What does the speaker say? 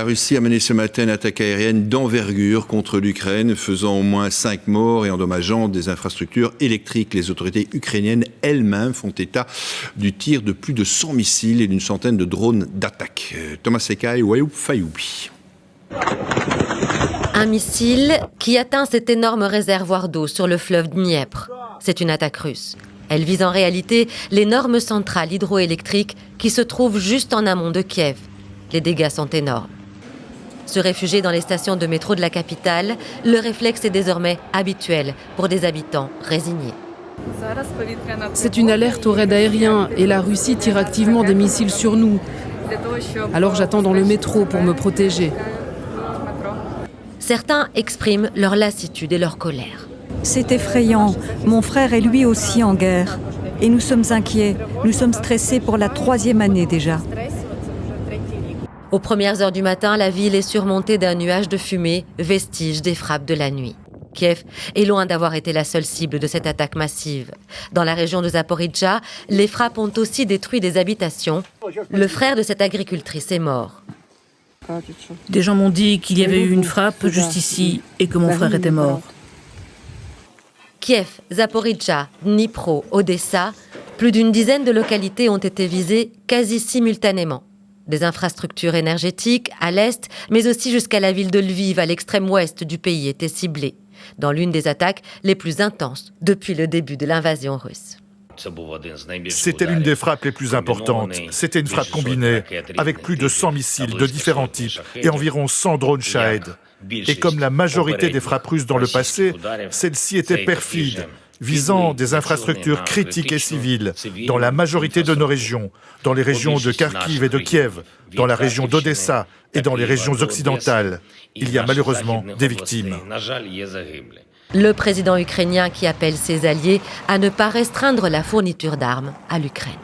La Russie a mené ce matin une attaque aérienne d'envergure contre l'Ukraine, faisant au moins 5 morts et endommageant des infrastructures électriques. Les autorités ukrainiennes elles-mêmes font état du tir de plus de 100 missiles et d'une centaine de drones d'attaque. Thomas Sekai, Wayoub Fayoubi. Un missile qui atteint cet énorme réservoir d'eau sur le fleuve Dniepr. C'est une attaque russe. Elle vise en réalité l'énorme centrale hydroélectrique qui se trouve juste en amont de Kiev. Les dégâts sont énormes. Se réfugier dans les stations de métro de la capitale, le réflexe est désormais habituel pour des habitants résignés. C'est une alerte au raid aérien et la Russie tire activement des missiles sur nous. Alors j'attends dans le métro pour me protéger. Certains expriment leur lassitude et leur colère. C'est effrayant. Mon frère est lui aussi en guerre. Et nous sommes inquiets. Nous sommes stressés pour la 3e année déjà. Aux premières heures du matin, la ville est surmontée d'un nuage de fumée, vestige des frappes de la nuit. Kiev est loin d'avoir été la seule cible de cette attaque massive. Dans la région de Zaporijjia, les frappes ont aussi détruit des habitations. Le frère de cette agricultrice est mort. Des gens m'ont dit qu'il y avait eu une frappe juste ici et que mon frère était mort. Kiev, Zaporijjia, Dnipro, Odessa, plus d'une dizaine de localités ont été visées quasi simultanément. Des infrastructures énergétiques à l'est, mais aussi jusqu'à la ville de Lviv, à l'extrême ouest du pays, étaient ciblées, dans l'une des attaques les plus intenses depuis le début de l'invasion russe. C'était l'une des frappes les plus importantes. C'était une frappe combinée, avec plus de 100 missiles de différents types et environ 100 drones Shahed. Et comme la majorité des frappes russes dans le passé, celle-ci était perfide, visant des infrastructures critiques et civiles dans la majorité de nos régions, dans les régions de Kharkiv et de Kiev, dans la région d'Odessa et dans les régions occidentales. Il y a malheureusement des victimes. Le président ukrainien qui appelle ses alliés à ne pas restreindre la fourniture d'armes à l'Ukraine.